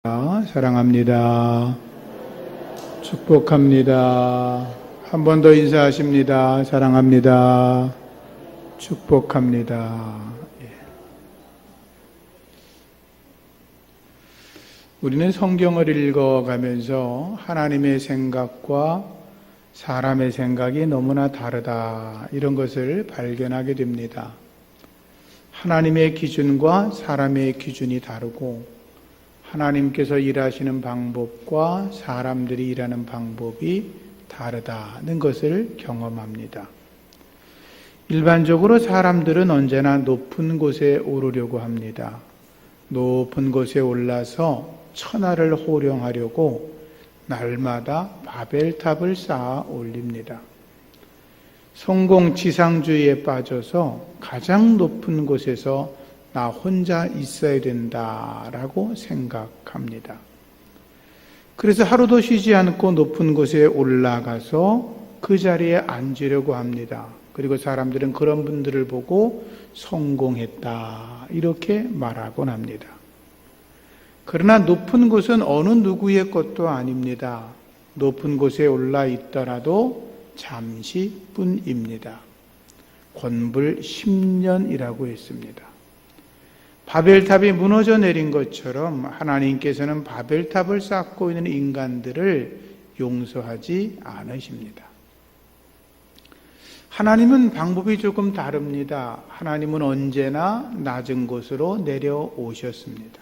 사랑합니다. 축복합니다. 한 번 더 인사하십니다. 사랑합니다. 축복합니다. 우리는 성경을 읽어가면서 하나님의 생각과 사람의 생각이 너무나 다르다, 이런 것을 발견하게 됩니다. 하나님의 기준과 사람의 기준이 다르고, 하나님께서 일하시는 방법과 사람들이 일하는 방법이 다르다는 것을 경험합니다. 일반적으로 사람들은 언제나 높은 곳에 오르려고 합니다. 높은 곳에 올라서 천하를 호령하려고 날마다 바벨탑을 쌓아 올립니다. 성공지상주의에 빠져서 가장 높은 곳에서 나 혼자 있어야 된다라고 생각합니다. 그래서 하루도 쉬지 않고 높은 곳에 올라가서 그 자리에 앉으려고 합니다. 그리고 사람들은 그런 분들을 보고 성공했다, 이렇게 말하곤 합니다. 그러나 높은 곳은 어느 누구의 것도 아닙니다. 높은 곳에 올라 있더라도 잠시뿐입니다. 권불 10년이라고 했습니다. 바벨탑이 무너져 내린 것처럼 하나님께서는 바벨탑을 쌓고 있는 인간들을 용서하지 않으십니다. 하나님은 방법이 조금 다릅니다. 하나님은 언제나 낮은 곳으로 내려오셨습니다.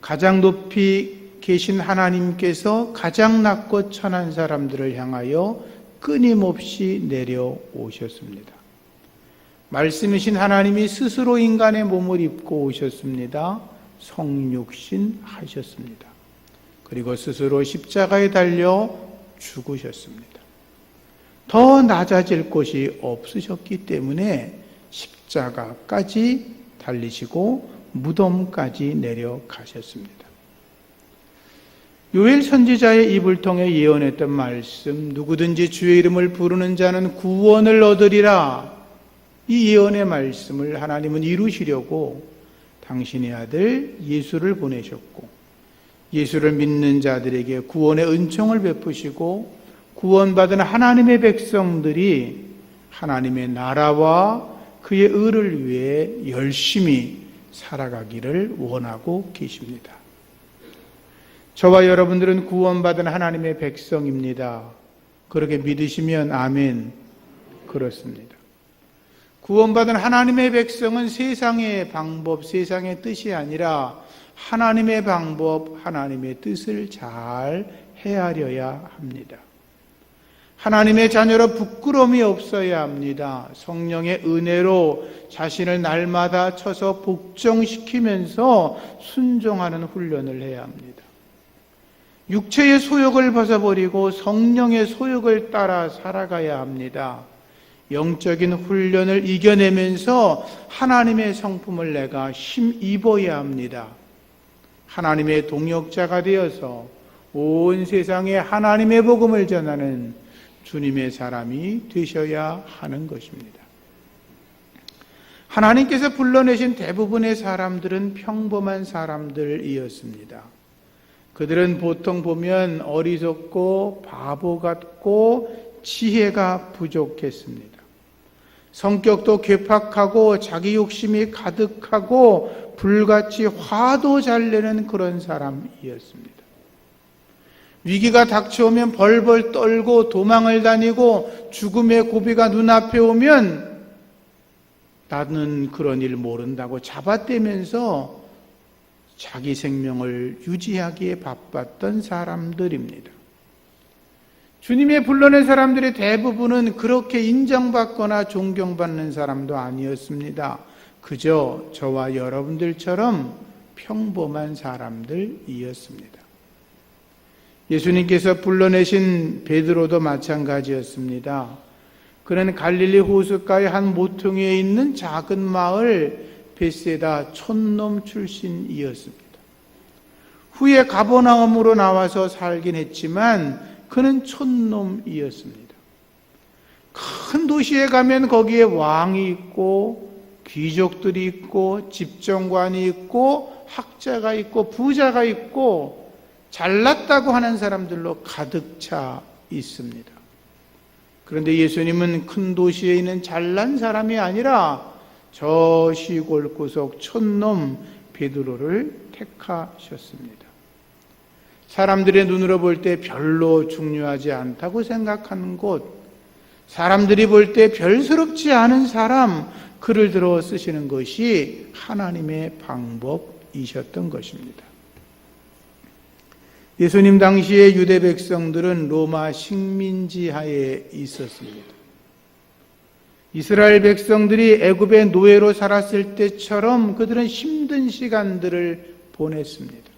가장 높이 계신 하나님께서 가장 낮고 천한 사람들을 향하여 끊임없이 내려오셨습니다. 말씀이신 하나님이 스스로 인간의 몸을 입고 오셨습니다. 성육신 하셨습니다. 그리고 스스로 십자가에 달려 죽으셨습니다. 더 낮아질 곳이 없으셨기 때문에 십자가까지 달리시고 무덤까지 내려가셨습니다. 요엘 선지자의 입을 통해 예언했던 말씀, 누구든지 주의 이름을 부르는 자는 구원을 얻으리라, 이 예언의 말씀을 하나님은 이루시려고 당신의 아들 예수를 보내셨고, 예수를 믿는 자들에게 구원의 은총을 베푸시고, 구원받은 하나님의 백성들이 하나님의 나라와 그의 의를 위해 열심히 살아가기를 원하고 계십니다. 저와 여러분들은 구원받은 하나님의 백성입니다. 그렇게 믿으시면 아멘. 그렇습니다. 구원받은 하나님의 백성은 세상의 방법, 세상의 뜻이 아니라 하나님의 방법, 하나님의 뜻을 잘 헤아려야 합니다. 하나님의 자녀로 부끄러움이 없어야 합니다. 성령의 은혜로 자신을 날마다 쳐서 복종시키면서 순종하는 훈련을 해야 합니다. 육체의 소욕을 벗어버리고 성령의 소욕을 따라 살아가야 합니다. 영적인 훈련을 이겨내면서 하나님의 성품을 내가 힘입어야 합니다. 하나님의 동역자가 되어서 온 세상에 하나님의 복음을 전하는 주님의 사람이 되셔야 하는 것입니다. 하나님께서 불러내신 대부분의 사람들은 평범한 사람들이었습니다. 그들은 보통 보면 어리석고 바보 같고 지혜가 부족했습니다. 성격도 괴팍하고 자기 욕심이 가득하고 불같이 화도 잘 내는 그런 사람이었습니다. 위기가 닥쳐오면 벌벌 떨고 도망을 다니고 죽음의 고비가 눈앞에 오면 나는 그런 일 모른다고 잡아떼면서 자기 생명을 유지하기에 바빴던 사람들입니다. 주님의 불러낸 사람들의 대부분은 그렇게 인정받거나 존경받는 사람도 아니었습니다. 그저 저와 여러분들처럼 평범한 사람들이었습니다. 예수님께서 불러내신 베드로도 마찬가지였습니다. 그는 갈릴리 호숫가의 한 모퉁이에 있는 작은 마을 베세다 촌놈 출신이었습니다. 후에 가버나움으로 나와서 살긴 했지만 그는 촌놈이었습니다. 큰 도시에 가면 거기에 왕이 있고 귀족들이 있고 집정관이 있고 학자가 있고 부자가 있고 잘났다고 하는 사람들로 가득 차 있습니다. 그런데 예수님은 큰 도시에 있는 잘난 사람이 아니라 저 시골 구석 촌놈 베드로를 택하셨습니다. 사람들의 눈으로 볼 때 별로 중요하지 않다고 생각하는 곳, 사람들이 볼 때 별스럽지 않은 사람, 그를 들어 쓰시는 것이 하나님의 방법이셨던 것입니다. 예수님 당시에 유대 백성들은 로마 식민지 하에 있었습니다. 이스라엘 백성들이 애굽의 노예로 살았을 때처럼 그들은 힘든 시간들을 보냈습니다.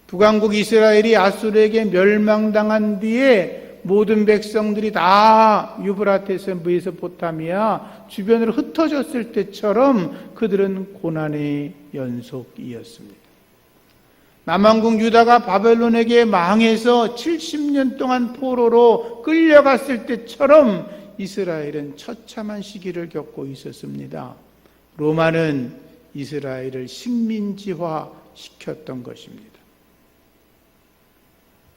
북왕국 이스라엘이 아수르에게 멸망당한 뒤에 모든 백성들이 다 유브라테스 메소포타미아 주변으로 흩어졌을 때처럼 그들은 고난의 연속이었습니다. 남왕국 유다가 바벨론에게 망해서 70년 동안 포로로 끌려갔을 때처럼 이스라엘은 처참한 시기를 겪고 있었습니다. 로마는 이스라엘을 식민지화 시켰던 것입니다.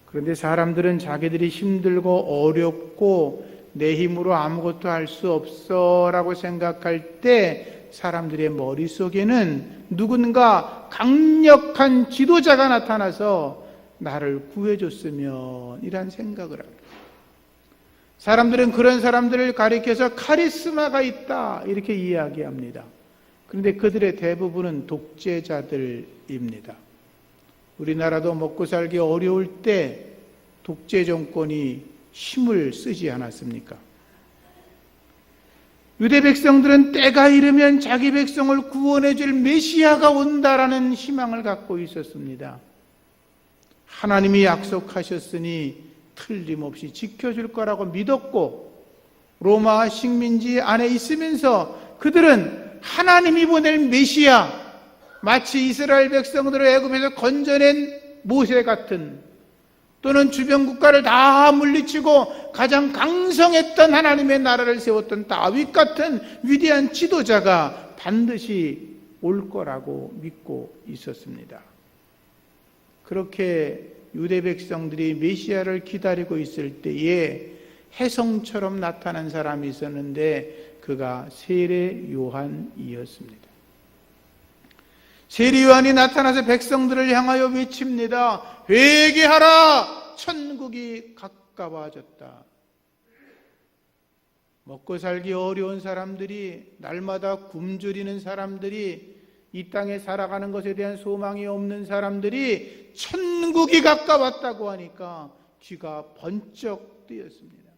그런데 사람들은 자기들이 힘들고 어렵고 내 힘으로 아무것도 할 수 없어 라고 생각할 때 사람들의 머릿속에는 누군가 강력한 지도자가 나타나서 나를 구해줬으면 이란 생각을 합니다. 사람들은 그런 사람들을 가리켜서 카리스마가 있다 이렇게 이야기합니다. 그런데 그들의 대부분은 독재자들입니다. 우리나라도 먹고 살기 어려울 때 독재 정권이 힘을 쓰지 않았습니까? 유대 백성들은 때가 이르면 자기 백성을 구원해 줄 메시아가 온다라는 희망을 갖고 있었습니다. 하나님이 약속하셨으니 틀림없이 지켜줄 거라고 믿었고 로마 식민지 안에 있으면서 그들은 하나님이 보낼 메시아, 마치 이스라엘 백성들을 애굽에서 건져낸 모세 같은, 또는 주변 국가를 다 물리치고 가장 강성했던 하나님의 나라를 세웠던 다윗 같은 위대한 지도자가 반드시 올 거라고 믿고 있었습니다. 그렇게 유대 백성들이 메시아를 기다리고 있을 때에 혜성처럼 나타난 사람이 있었는데 그가 세례 요한이었습니다. 세례 요한이 나타나서 백성들을 향하여 외칩니다. 회개하라! 천국이 가까워졌다. 먹고 살기 어려운 사람들이, 날마다 굶주리는 사람들이, 이 땅에 살아가는 것에 대한 소망이 없는 사람들이 천국이 가까웠다고 하니까 귀가 번쩍 뜨였습니다.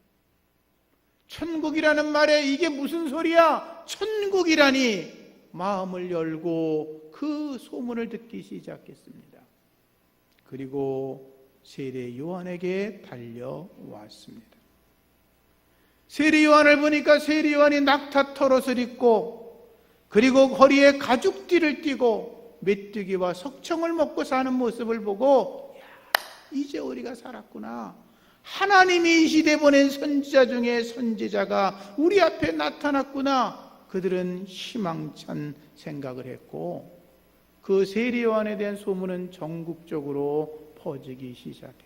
천국이라는 말에 이게 무슨 소리야? 천국이라니! 마음을 열고 그 소문을 듣기 시작했습니다. 그리고 세례 요한에게 달려왔습니다. 세례 요한을 보니까 세례 요한이 낙타 털옷을 입고 그리고 허리에 가죽띠를 띠고 메뚜기와 석청을 먹고 사는 모습을 보고 이제 우리가 살았구나. 하나님이 이 시대 보낸 선지자 중에 선지자가 우리 앞에 나타났구나. 그들은 희망찬 생각을 했고 그 세례 요한에 대한 소문은 전국적으로 퍼지기 시작했어요.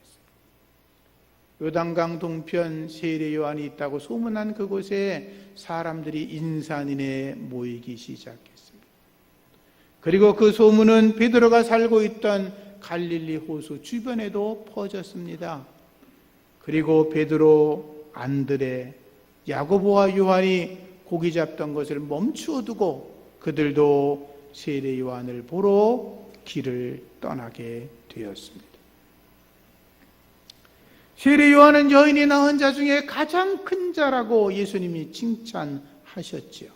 요단강 동편 세례 요한이 있다고 소문난 그곳에 사람들이 인산인해 모이기 시작했습니다. 그리고 그 소문은 베드로가 살고 있던 갈릴리 호수 주변에도 퍼졌습니다. 그리고 베드로, 안드레, 야고보와 요한이 고기 잡던 것을 멈추어 두고 그들도 세례 요한을 보러 길을 떠나게 되었습니다. 세례 요한은 여인이 낳은 자 중에 가장 큰 자라고 예수님이 칭찬하셨지요.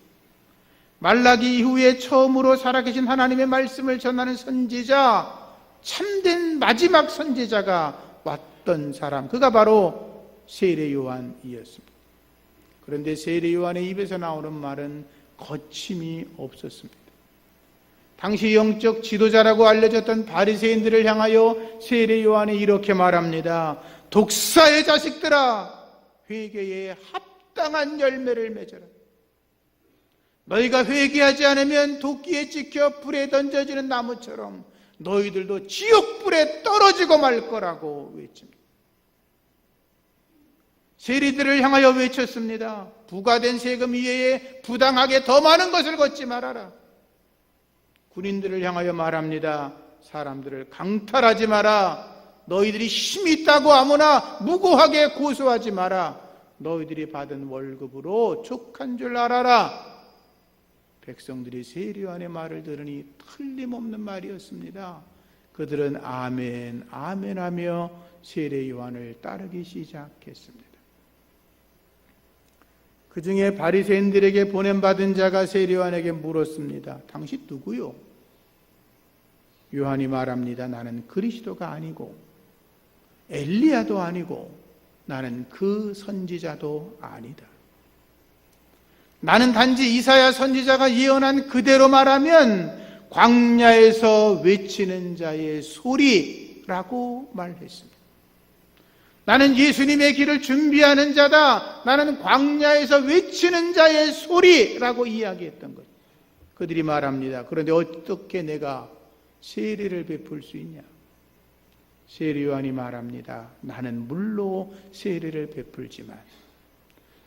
말라기 이후에 처음으로 살아계신 하나님의 말씀을 전하는 선지자, 참된 마지막 선지자가 왔던 사람, 그가 바로 세례 요한이었습니다. 그런데 세례 요한의 입에서 나오는 말은 거침이 없었습니다. 당시 영적 지도자라고 알려졌던 바리새인들을 향하여 세례 요한이 이렇게 말합니다. 독사의 자식들아, 회개에 합당한 열매를 맺어라. 너희가 회개하지 않으면 도끼에 찍혀 불에 던져지는 나무처럼 너희들도 지옥불에 떨어지고 말 거라고 외칩니다. 세리들을 향하여 외쳤습니다. 부과된 세금 이외에 부당하게 더 많은 것을 걷지 말아라. 군인들을 향하여 말합니다. 사람들을 강탈하지 마라. 너희들이 힘이 있다고 아무나 무고하게 고소하지 마라. 너희들이 받은 월급으로 족한 줄 알아라. 백성들이 세리요한의 말을 들으니 틀림없는 말이었습니다. 그들은 아멘, 아멘 하며 세례요한을 따르기 시작했습니다. 그 중에 바리새인들에게 보냄받은 자가 세례요한에게 물었습니다. 당신 누구요? 요한이 말합니다. 나는 그리스도가 아니고 엘리야도 아니고 나는 그 선지자도 아니다. 나는 단지 이사야 선지자가 예언한 그대로 말하면 광야에서 외치는 자의 소리라고 말했습니다. 나는 예수님의 길을 준비하는 자다. 나는 광야에서 외치는 자의 소리라고 이야기했던 것. 그들이 말합니다. 그런데 어떻게 내가 세례를 베풀 수 있냐? 세례요한이 말합니다. 나는 물로 세례를 베풀지만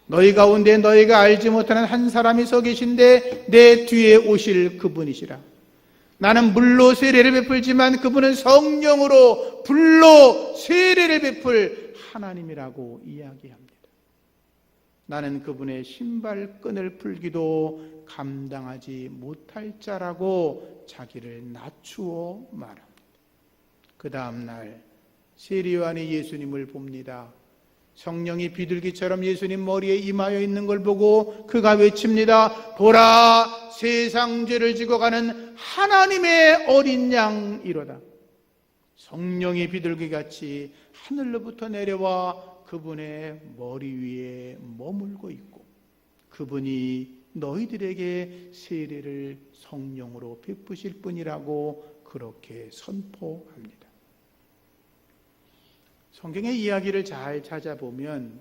너희 가운데 너희가 알지 못하는 한 사람이 서 계신데 내 뒤에 오실 그분이시라. 나는 물로 세례를 베풀지만 그분은 성령으로 불로 세례를 베풀 하나님이라고 이야기합니다. 나는 그분의 신발끈을 풀기도 감당하지 못할 자라고 자기를 낮추어 말합니다. 그 다음 날 세례요한이 예수님을 봅니다. 성령이 비둘기처럼 예수님 머리에 임하여 있는 걸 보고 그가 외칩니다. 보라, 세상 죄를 지고 가는 하나님의 어린 양이로다. 성령이 비둘기같이 하늘로부터 내려와 그분의 머리 위에 머물고 있고 그분이 너희들에게 세례를 성령으로 베푸실 분이라고 그렇게 선포합니다. 성경의 이야기를 잘 찾아보면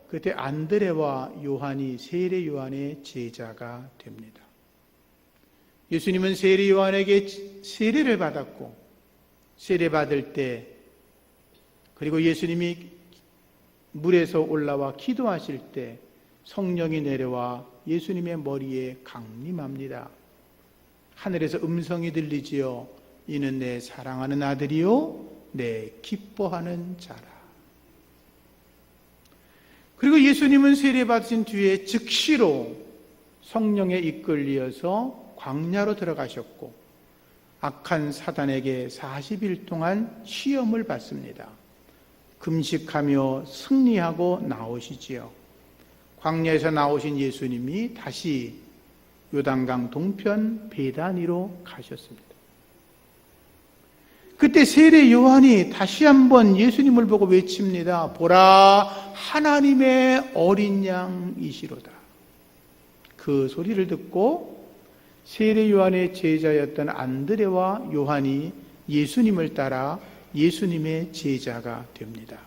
그때 안드레와 요한이 세례 요한의 제자가 됩니다. 예수님은 세례 요한에게 세례를 받았고 세례 받을 때 그리고 예수님이 물에서 올라와 기도하실 때 성령이 내려와 예수님의 머리에 강림합니다. 하늘에서 음성이 들리지요. 이는 내 사랑하는 아들이요 내 기뻐하는 자라. 그리고 예수님은 세례 받으신 뒤에 즉시로 성령에 이끌려서 광야로 들어가셨고 악한 사단에게 40일 동안 시험을 받습니다. 금식하며 승리하고 나오시지요. 광야에서 나오신 예수님이 다시 요단강 동편 베다니로 가셨습니다. 그때 세례 요한이 다시 한번 예수님을 보고 외칩니다. 보라, 하나님의 어린 양이시로다. 그 소리를 듣고 세례 요한의 제자였던 안드레와 요한이 예수님을 따라 예수님의 제자가 됩니다.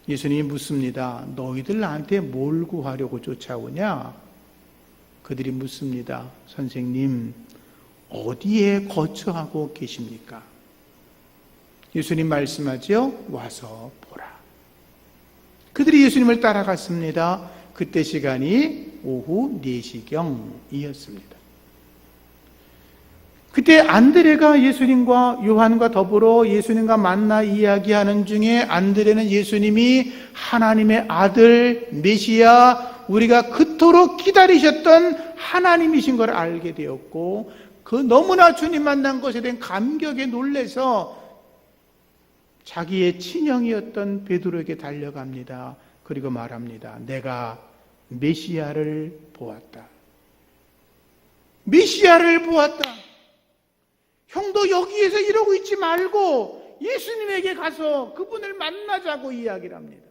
예수님이 묻습니다. 너희들 나한테 뭘 구하려고 쫓아오냐? 그들이 묻습니다. 선생님, 어디에 거처하고 계십니까? 예수님 말씀하죠. 와서 보라. 그들이 예수님을 따라갔습니다. 그때 시간이 오후 4시경이었습니다. 그때 안드레가 예수님과 요한과 더불어 예수님과 만나 이야기하는 중에 안드레는 예수님이 하나님의 아들 메시아, 우리가 그토록 기다리셨던 하나님이신 걸 알게 되었고 그 너무나 주님 만난 것에 대한 감격에 놀라서 자기의 친형이었던 베드로에게 달려갑니다. 그리고 말합니다. 내가 메시아를 보았다. 메시아를 보았다. 형도 여기에서 이러고 있지 말고 예수님에게 가서 그분을 만나자고 이야기를 합니다.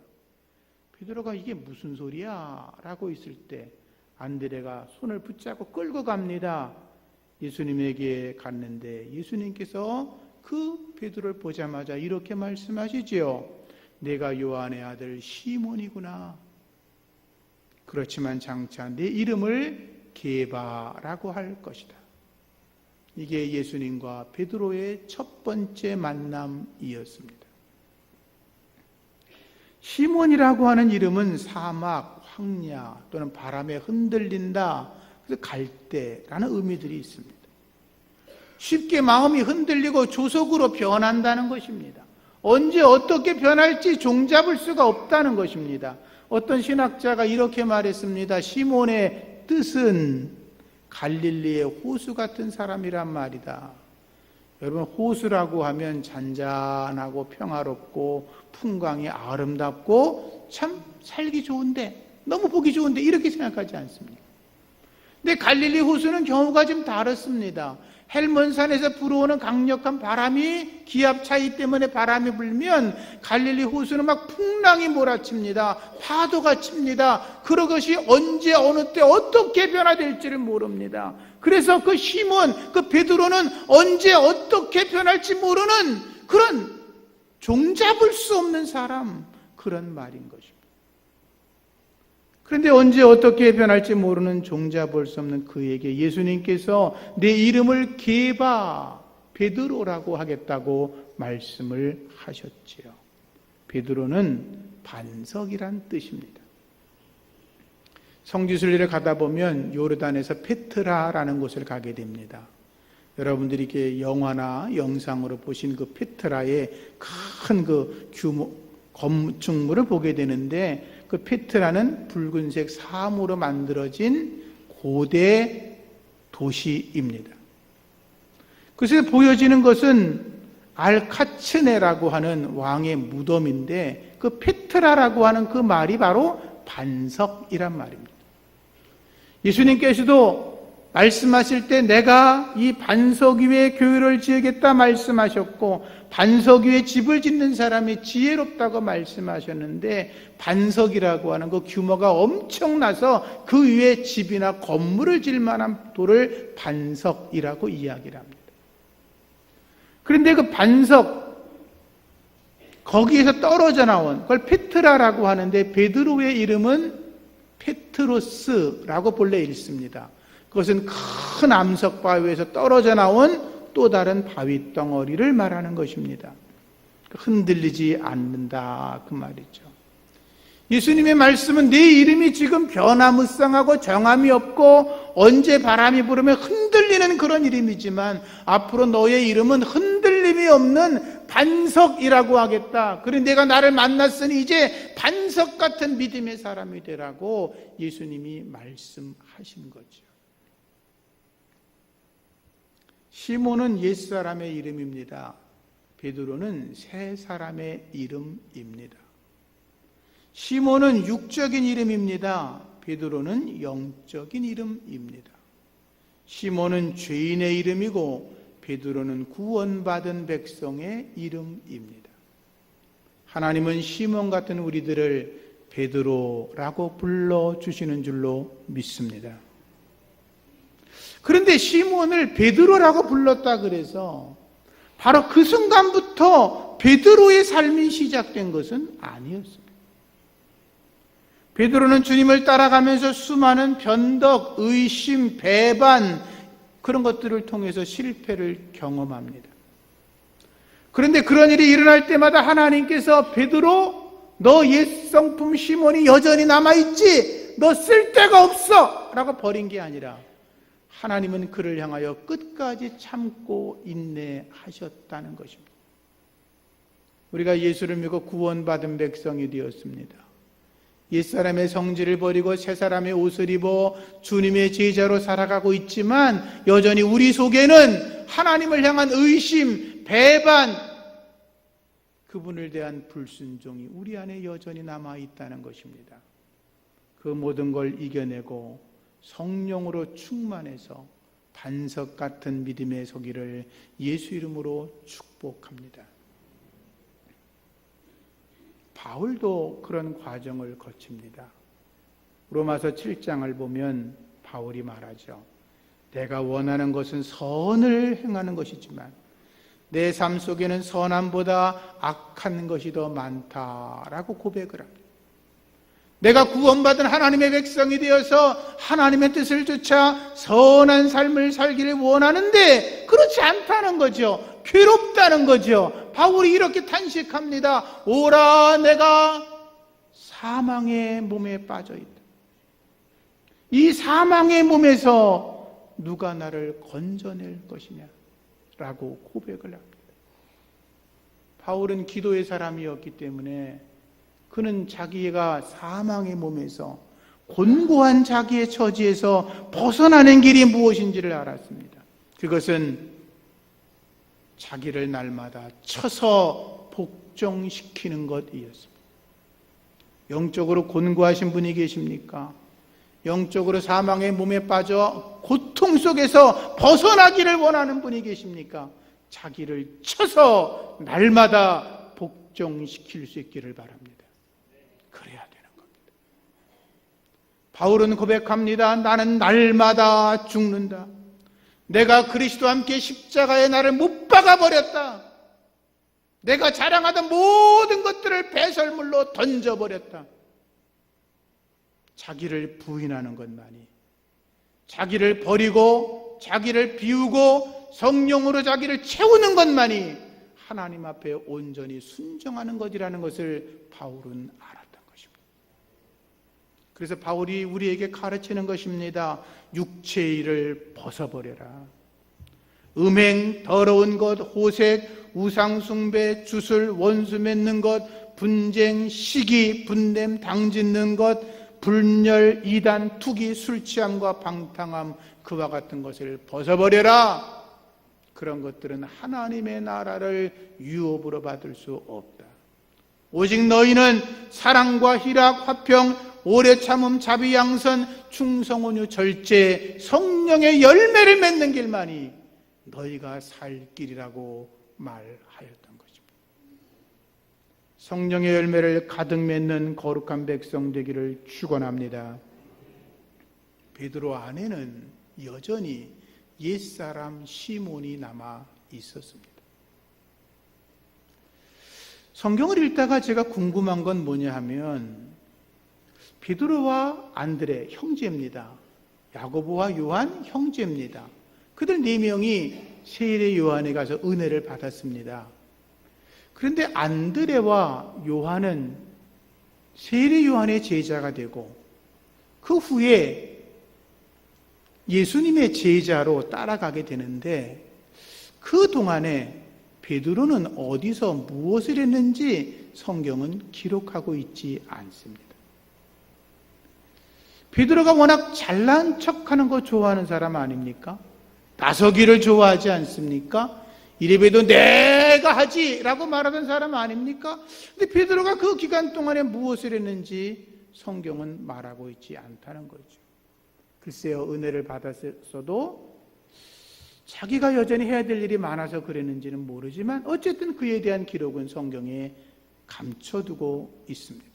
베드로가 이게 무슨 소리야? 라고 있을 때 안드레가 손을 붙잡고 끌고 갑니다. 예수님에게 갔는데 예수님께서 그 베드로를 보자마자 이렇게 말씀하시지요. 내가 요한의 아들 시몬이구나. 그렇지만 장차 내 이름을 게바라고 할 것이다. 이게 예수님과 베드로의 첫 번째 만남이었습니다. 시몬이라고 하는 이름은 사막, 황야 또는 바람에 흔들린다, 그래서 갈대라는 의미들이 있습니다. 쉽게 마음이 흔들리고 조속으로 변한다는 것입니다. 언제 어떻게 변할지 종잡을 수가 없다는 것입니다. 어떤 신학자가 이렇게 말했습니다. 시몬의 뜻은 갈릴리의 호수 같은 사람이란 말이다. 여러분, 호수라고 하면 잔잔하고 평화롭고 풍광이 아름답고 참 살기 좋은데, 너무 보기 좋은데 이렇게 생각하지 않습니까? 근데 갈릴리 호수는 경우가 좀 다릅니다. 헬몬산에서 불어오는 강력한 바람이, 기압 차이 때문에 바람이 불면 갈릴리 호수는 막 풍랑이 몰아칩니다. 파도가 칩니다. 그것이 언제 어느 때 어떻게 변화될지를 모릅니다. 그래서 그 시몬, 그 베드로는 언제 어떻게 변할지 모르는 그런 종잡을 수 없는 사람, 그런 말인 것입니다. 그런데 언제 어떻게 변할지 모르는 종잡을 수 없는 그에게 예수님께서 내 이름을 게바, 베드로라고 하겠다고 말씀을 하셨지요. 베드로는 반석이란 뜻입니다. 성지순례를 가다 보면 요르단에서 페트라라는 곳을 가게 됩니다. 여러분들이 이렇게 영화나 영상으로 보신 그 페트라의 큰 그 규모 건축물을 보게 되는데, 그 페트라는 붉은색 사암으로 만들어진 고대 도시입니다. 그래서 보여지는 것은 알카츠네라고 하는 왕의 무덤인데, 그 페트라라고 하는 그 말이 바로 반석이란 말입니다. 예수님께서도 말씀하실 때 내가 이 반석 위에 교회를 지으겠다 말씀하셨고, 반석 위에 집을 짓는 사람이 지혜롭다고 말씀하셨는데, 반석이라고 하는 그 규모가 엄청나서 그 위에 집이나 건물을 지을 만한 돌을 반석이라고 이야기를 합니다. 그런데 그 반석, 거기에서 떨어져 나온 그걸 페트라라고 하는데, 베드로의 이름은 페트로스라고 본래 읽습니다. 그것은 큰 암석 바위에서 떨어져 나온 또 다른 바위 덩어리를 말하는 것입니다. 흔들리지 않는다, 그 말이죠. 예수님의 말씀은 내 이름이 지금 변화무쌍하고 정함이 없고 언제 바람이 불으면 흔들리는 그런 이름이지만, 앞으로 너의 이름은 흔들림이 없는 반석이라고 하겠다. 그런데 내가 나를 만났으니 이제 반석 같은 믿음의 사람이 되라고 예수님이 말씀하신 거죠. 시몬은 옛사람의 이름입니다. 베드로는 새 사람의 이름입니다. 시몬은 육적인 이름입니다. 베드로는 영적인 이름입니다. 시몬은 죄인의 이름이고 베드로는 구원받은 백성의 이름입니다. 하나님은 시몬 같은 우리들을 베드로라고 불러주시는 줄로 믿습니다. 그런데 시몬을 베드로라고 불렀다 그래서 바로 그 순간부터 베드로의 삶이 시작된 것은 아니었습니다. 베드로는 주님을 따라가면서 수많은 변덕, 의심, 배반, 그런 것들을 통해서 실패를 경험합니다. 그런데 그런 일이 일어날 때마다 하나님께서 베드로, 너 옛 성품 시몬이 여전히 남아있지? 너 쓸데가 없어! 라고 버린 게 아니라 하나님은 그를 향하여 끝까지 참고 인내하셨다는 것입니다. 우리가 예수를 믿고 구원받은 백성이 되었습니다. 옛사람의 성질을 버리고 새사람의 옷을 입어 주님의 제자로 살아가고 있지만, 여전히 우리 속에는 하나님을 향한 의심, 배반, 그분을 대한 불순종이 우리 안에 여전히 남아있다는 것입니다. 그 모든 걸 이겨내고 성령으로 충만해서 반석 같은 믿음에 서기를 예수 이름으로 축복합니다. 바울도 그런 과정을 거칩니다. 로마서 7장을 보면 바울이 말하죠. 내가 원하는 것은 선을 행하는 것이지만 내 삶 속에는 선함보다 악한 것이 더 많다라고 고백을 합니다. 내가 구원받은 하나님의 백성이 되어서 하나님의 뜻을 쫓아 선한 삶을 살기를 원하는데 그렇지 않다는 거죠. 괴롭다는 거죠. 바울이 이렇게 탄식합니다. 오라, 내가 사망의 몸에 빠져 있다. 이 사망의 몸에서 누가 나를 건져낼 것이냐 라고 고백을 합니다. 바울은 기도의 사람이었기 때문에 그는 자기가 사망의 몸에서 곤고한 자기의 처지에서 벗어나는 길이 무엇인지를 알았습니다. 그것은 자기를 날마다 쳐서 복종시키는 것이었습니다. 영적으로 곤고하신 분이 계십니까? 영적으로 사망의 몸에 빠져 고통 속에서 벗어나기를 원하는 분이 계십니까? 자기를 쳐서 날마다 복종시킬 수 있기를 바랍니다. 그래야 되는 겁니다. 바울은 고백합니다. 나는 날마다 죽는다. 내가 그리스도와 함께 십자가에 나를 못 박아버렸다. 내가 자랑하던 모든 것들을 배설물로 던져버렸다. 자기를 부인하는 것만이, 자기를 버리고 자기를 비우고 성령으로 자기를 채우는 것만이 하나님 앞에 온전히 순종하는 것이라는 것을 바울은 알았던 것입니다. 그래서 바울이 우리에게 가르치는 것입니다. 육체의 일을 벗어버려라. 음행, 더러운 것, 호색, 우상숭배, 주술, 원수 맺는 것, 분쟁, 시기, 분냄, 당짓는 것, 불멸, 이단, 투기, 술취함과 방탕함, 그와 같은 것을 벗어버려라. 그런 것들은 하나님의 나라를 유업으로 받을 수 없다. 오직 너희는 사랑과 희락, 화평, 오래 참음, 자비, 양선, 충성, 온유, 절제, 성령의 열매를 맺는 길만이 너희가 살 길이라고 말하였던 것입니다. 성령의 열매를 가득 맺는 거룩한 백성 되기를 축원합니다. 베드로 안에는 여전히 옛사람 시몬이 남아 있었습니다. 성경을 읽다가 제가 궁금한 건 뭐냐 하면 베드로와 안드레 형제입니다. 야고보와 요한 형제입니다. 그들 4명이 세례 요한에 가서 은혜를 받았습니다. 그런데 안드레와 요한은 세례 요한의 제자가 되고 그 후에 예수님의 제자로 따라가게 되는데 그 동안에 베드로는 어디서 무엇을 했는지 성경은 기록하고 있지 않습니다. 베드로가 워낙 잘난 척하는 거 좋아하는 사람 아닙니까? 나서기를 좋아하지 않습니까? 이래봬도 내가 하지라고 말하던 사람 아닙니까? 근데 베드로가 그 기간 동안에 무엇을 했는지 성경은 말하고 있지 않다는 거죠. 글쎄요, 은혜를 받았어도 자기가 여전히 해야 될 일이 많아서 그랬는지는 모르지만 어쨌든 그에 대한 기록은 성경에 감춰두고 있습니다.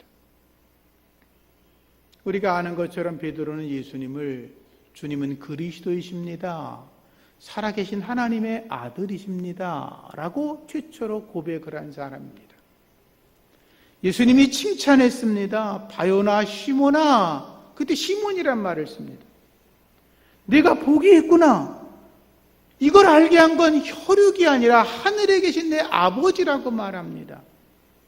우리가 아는 것처럼 베드로는 예수님을 주님은 그리스도이십니다. 살아계신 하나님의 아들이십니다. 라고 최초로 고백을 한 사람입니다. 예수님이 칭찬했습니다. 바요나 시몬아. 그때 시몬이란 말을 씁니다. 내가 복이 있구나. 이걸 알게 한 건 혈육이 아니라 하늘에 계신 내 아버지라고 말합니다.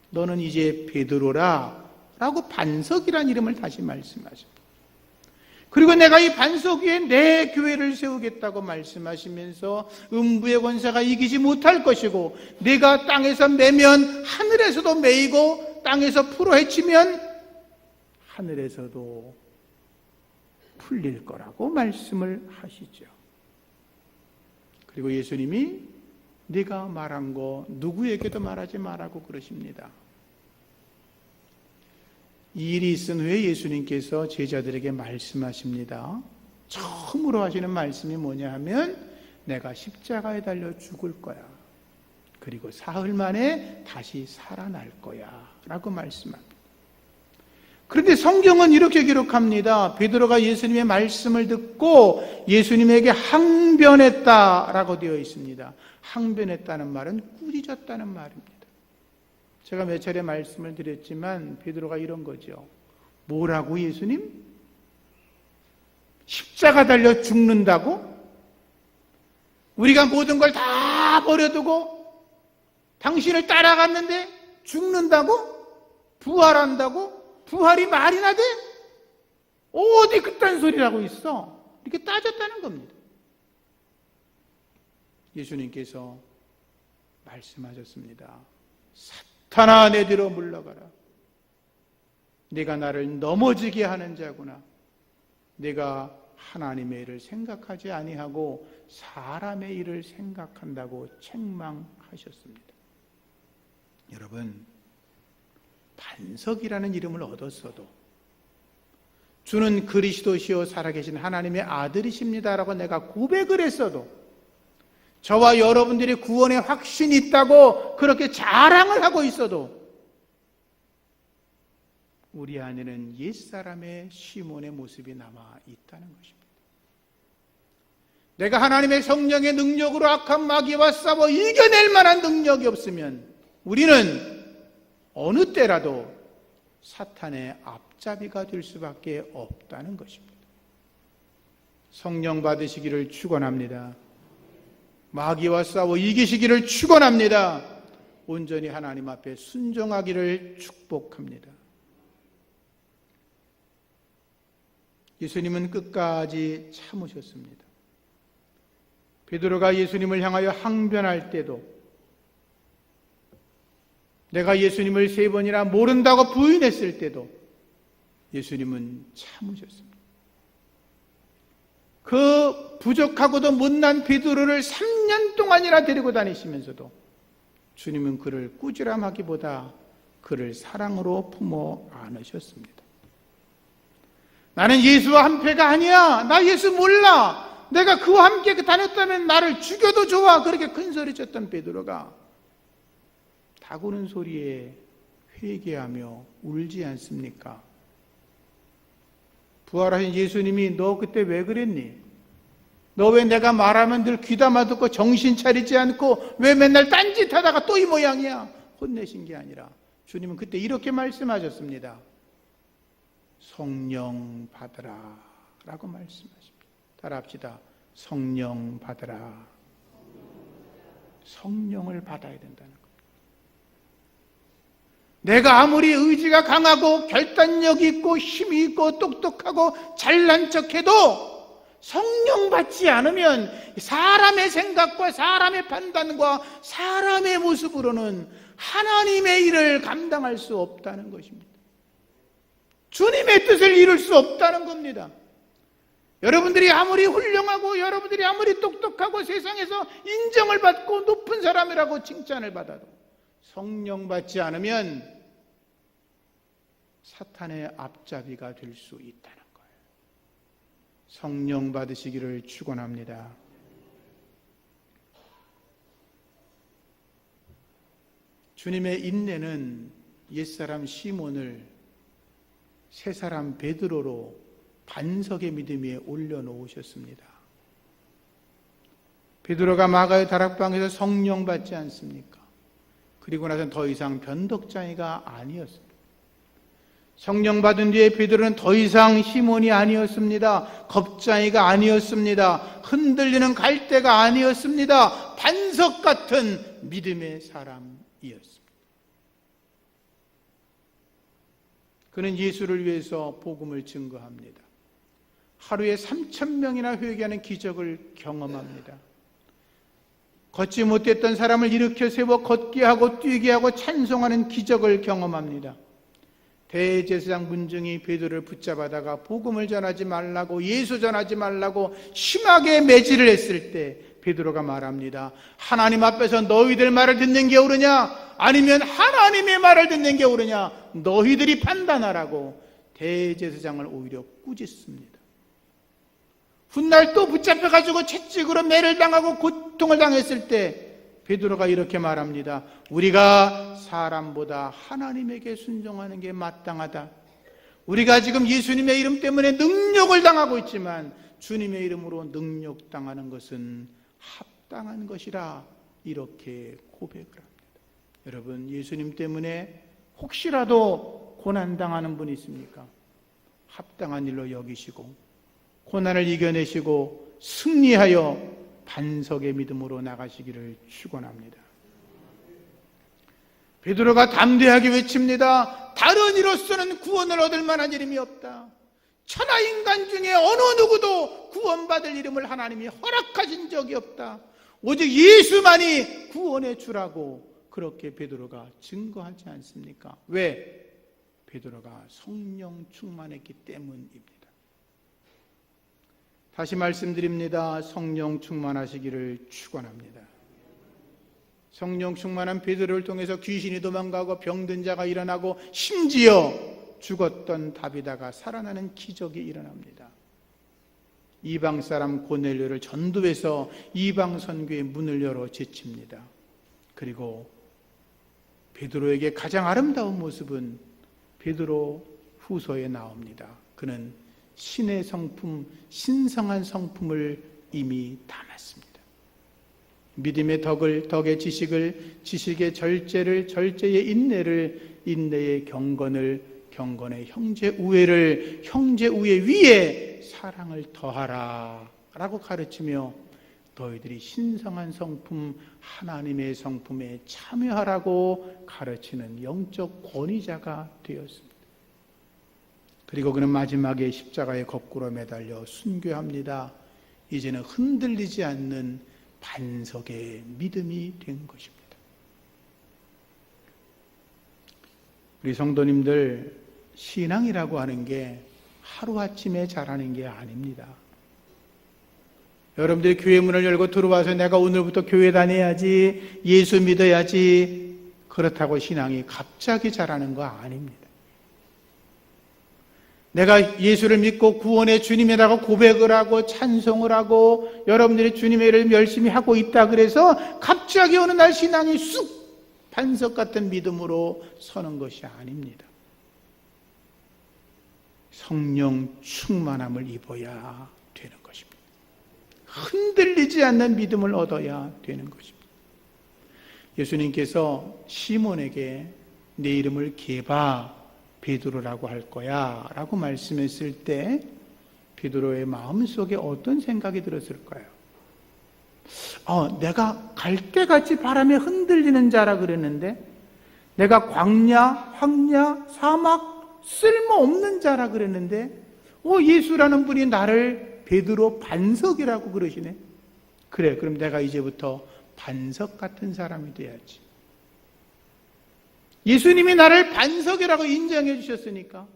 너는 이제 베드로라 라고 반석이란 이름을 다시 말씀하십니다. 그리고 내가 이 반석 위에 내 교회를 세우겠다고 말씀하시면서 음부의 권세가 이기지 못할 것이고 내가 땅에서 매면 하늘에서도 매이고 땅에서 풀어헤치면 하늘에서도 풀릴 거라고 말씀을 하시죠. 그리고 예수님이 네가 말한 거 누구에게도 말하지 말라고 그러십니다. 이 일이 있은 후에 예수님께서 제자들에게 말씀하십니다. 처음으로 하시는 말씀이 뭐냐 하면 내가 십자가에 달려 죽을 거야. 그리고 사흘 만에 다시 살아날 거야 라고 말씀합니다. 그런데 성경은 이렇게 기록합니다. 베드로가 예수님의 말씀을 듣고 예수님에게 항변했다라고 되어 있습니다. 항변했다는 말은 꾸짖었다는 말입니다. 제가 몇 차례 말씀을 드렸지만 베드로가 이런 거죠. 뭐라고 예수님? 십자가 달려 죽는다고? 우리가 모든 걸 다 버려두고 당신을 따라갔는데 죽는다고? 부활한다고? 부활이 말이나 돼? 어디 그딴 소리를 하고 있어? 이렇게 따졌다는 겁니다. 예수님께서 말씀하셨습니다. 사탄아, 내 뒤로 물러가라. 내가 나를 넘어지게 하는 자구나. 내가 하나님의 일을 생각하지 아니하고 사람의 일을 생각한다고 책망하셨습니다. 여러분, 반석이라는 이름을 얻었어도 주는 그리스도시요 살아계신 하나님의 아들이십니다라고 내가 고백을 했어도 저와 여러분들이 구원의 확신이 있다고 그렇게 자랑을 하고 있어도 우리 안에는 옛사람의 시몬의 모습이 남아 있다는 것입니다. 내가 하나님의 성령의 능력으로 악한 마귀와 싸워 이겨낼 만한 능력이 없으면 우리는 어느 때라도 사탄의 앞잡이가 될 수밖에 없다는 것입니다. 성령 받으시기를 축원합니다. 마귀와 싸워 이기시기를 축원합니다. 온전히 하나님 앞에 순종하기를 축복합니다. 예수님은 끝까지 참으셨습니다. 베드로가 예수님을 향하여 항변할 때도 내가 예수님을 3번이나 모른다고 부인했을 때도 예수님은 참으셨습니다. 그 부족하고도 못난 베드로를 3년 동안이나 데리고 다니시면서도 주님은 그를 꾸지람하기보다 그를 사랑으로 품어 안으셨습니다. 나는 예수와 한패가 아니야. 나 예수 몰라. 내가 그와 함께 다녔다면 나를 죽여도 좋아. 그렇게 큰 소리 쳤던 베드로가 다구는 소리에 회개하며 울지 않습니까? 부활하신 예수님이 너 그때 왜 그랬니? 너 왜 내가 말하면 늘 귀담아 듣고 정신 차리지 않고 왜 맨날 딴짓하다가 또 이 모양이야? 혼내신 게 아니라 주님은 그때 이렇게 말씀하셨습니다. 성령 받으라 라고 말씀하십니다. 따라합시다. 성령 받으라. 성령을 받아야 된다는 겁니다. 내가 아무리 의지가 강하고 결단력 있고 힘이 있고 똑똑하고 잘난 척해도 성령 받지 않으면 사람의 생각과 사람의 판단과 사람의 모습으로는 하나님의 일을 감당할 수 없다는 것입니다. 주님의 뜻을 이룰 수 없다는 겁니다. 여러분들이 아무리 훌륭하고 여러분들이 아무리 똑똑하고 세상에서 인정을 받고 높은 사람이라고 칭찬을 받아도 성령 받지 않으면 사탄의 앞잡이가 될 수 있다는 거예요. 성령 받으시기를 축원합니다. 주님의 인내는 옛사람 시몬을 새사람 베드로로 반석의 믿음 위에 올려놓으셨습니다. 베드로가 마가의 다락방에서 성령 받지 않습니까? 그리고 나서는 더 이상 변덕장이가 아니었습니다. 성령 받은 뒤에 베드로는 더 이상 시몬이 아니었습니다. 겁장이가 아니었습니다. 흔들리는 갈대가 아니었습니다. 반석 같은 믿음의 사람이었습니다. 그는 예수를 위해서 복음을 증거합니다. 하루에 3,000명이나 회개하는 기적을 경험합니다. 걷지 못했던 사람을 일으켜 세워 걷게 하고 뛰게 하고 찬송하는 기적을 경험합니다. 대제사장 문증이 베드로를 붙잡아다가 복음을 전하지 말라고 예수 전하지 말라고 심하게 매질을 했을 때 베드로가 말합니다. 하나님 앞에서 너희들 말을 듣는 게 옳으냐 아니면 하나님의 말을 듣는 게 옳으냐 너희들이 판단하라고 대제사장을 오히려 꾸짖습니다. 훗날 또 붙잡혀가지고 채찍으로 매를 당하고 고통을 당했을 때 베드로가 이렇게 말합니다. 우리가 사람보다 하나님에게 순종하는 게 마땅하다. 우리가 지금 예수님의 이름 때문에 능욕을 당하고 있지만 주님의 이름으로 능욕당하는 것은 합당한 것이라 이렇게 고백을 합니다. 여러분, 예수님 때문에 혹시라도 고난당하는 분이 있습니까? 합당한 일로 여기시고 고난을 이겨내시고 승리하여 반석의 믿음으로 나가시기를 축원합니다. 베드로가 담대하게 외칩니다. 다른 이로서는 구원을 얻을 만한 이름이 없다. 천하인간 중에 어느 누구도 구원받을 이름을 하나님이 허락하신 적이 없다. 오직 예수만이 구원의 주라고 그렇게 베드로가 증거하지 않습니까? 왜? 베드로가 성령 충만했기 때문입니다. 다시 말씀드립니다. 성령 충만하시기를 축원합니다. 성령 충만한 베드로를 통해서 귀신이 도망가고 병든 자가 일어나고 심지어 죽었던 다비다가 살아나는 기적이 일어납니다. 이방 사람 고넬료를 전도해서 이방 선교의 문을 열어 제칩니다. 그리고 베드로에게 가장 아름다운 모습은 베드로 후서에 나옵니다. 그는 신의 성품, 신성한 성품을 이미 담았습니다. 믿음의 덕의 지식을, 지식의 절제를, 절제의 인내를, 인내의 경건을, 경건의 형제 우애를, 형제 우애 위에 사랑을 더하라 라고 가르치며 너희들이 신성한 성품, 하나님의 성품에 참여하라고 가르치는 영적 권위자가 되었습니다. 그리고 그는 마지막에 십자가에 거꾸로 매달려 순교합니다. 이제는 흔들리지 않는 반석의 믿음이 된 것입니다. 우리 성도님들, 신앙이라고 하는 게 하루아침에 자라는 게 아닙니다. 여러분들이 교회 문을 열고 들어와서 내가 오늘부터 교회 다녀야지, 예수 믿어야지, 그렇다고 신앙이 갑자기 자라는 거 아닙니다. 내가 예수를 믿고 구원의 주님이라고 고백을 하고 찬송을 하고 여러분들이 주님의 일을 열심히 하고 있다 그래서 갑자기 어느 날 신앙이 쑥 반석 같은 믿음으로 서는 것이 아닙니다. 성령 충만함을 입어야 되는 것입니다. 흔들리지 않는 믿음을 얻어야 되는 것입니다. 예수님께서 시몬에게 내 이름을 게바 베드로라고 할 거야 라고 말씀했을 때 베드로의 마음속에 어떤 생각이 들었을까요? 내가 갈대같이 바람에 흔들리는 자라 그랬는데 내가 광야, 황야, 사막 쓸모없는 자라 그랬는데 예수라는 분이 나를 베드로 반석이라고 그러시네. 그래, 그럼 내가 이제부터 반석 같은 사람이 돼야지. 예수님이 나를 반석이라고 인정해 주셨으니까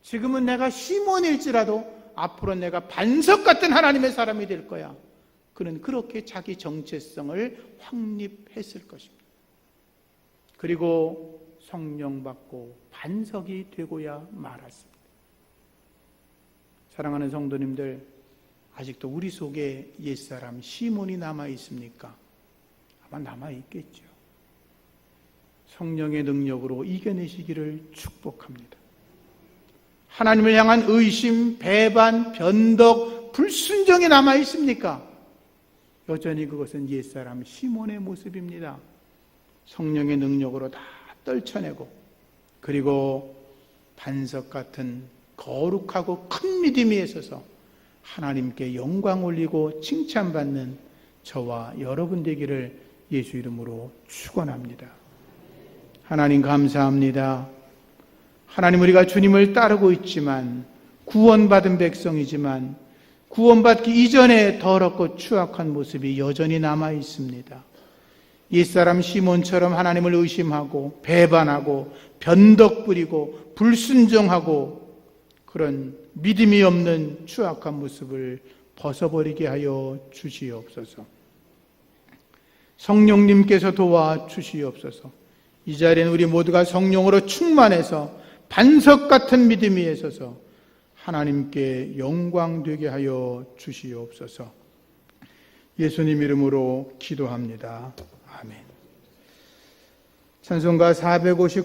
지금은 내가 시몬일지라도 앞으로 내가 반석 같은 하나님의 사람이 될 거야. 그는 그렇게 자기 정체성을 확립했을 것입니다. 그리고 성령 받고 반석이 되고야 말았습니다. 사랑하는 성도님들, 아직도 우리 속에 옛사람 시몬이 남아 있습니까? 아마 남아 있겠죠. 성령의 능력으로 이겨내시기를 축복합니다. 하나님을 향한 의심, 배반, 변덕, 불순종이 남아 있습니까? 여전히 그것은 옛사람 시몬의 모습입니다. 성령의 능력으로 다 떨쳐내고 그리고 반석 같은 거룩하고 큰 믿음이 있어서 하나님께 영광 올리고 칭찬받는 저와 여러분 되기를 예수 이름으로 축원합니다. 하나님 감사합니다. 하나님, 우리가 주님을 따르고 있지만 구원받은 백성이지만 구원받기 이전에 더럽고 추악한 모습이 여전히 남아 있습니다. 옛사람 시몬처럼 하나님을 의심하고 배반하고 변덕 부리고 불순종하고 그런 믿음이 없는 추악한 모습을 벗어버리게 하여 주시옵소서. 성령님께서 도와주시옵소서. 이 자리에는 우리 모두가 성령으로 충만해서 반석 같은 믿음이 있어서 하나님께 영광 되게 하여 주시옵소서. 예수님 이름으로 기도합니다. 아멘. 찬송가 459